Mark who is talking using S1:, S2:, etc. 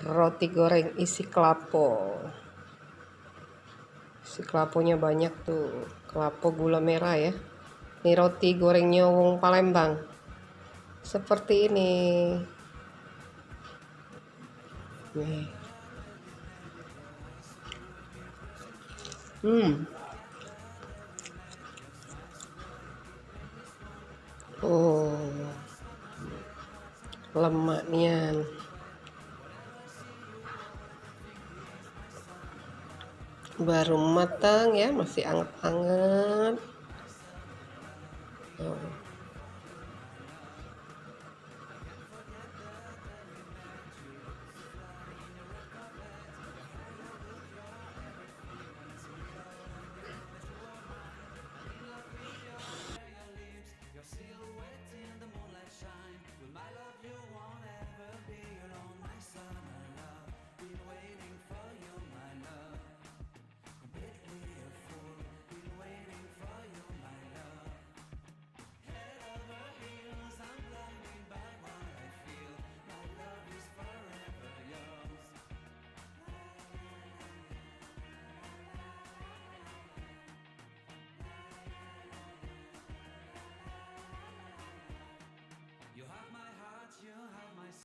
S1: Roti goreng isi kelapo. Isi kelaponya banyak tuh. Kelapo gula merah ya. Ini roti gorengnya wong Palembang. Seperti ini. Nih. Oh. Lemaknya. Baru matang ya, masih anget-anget.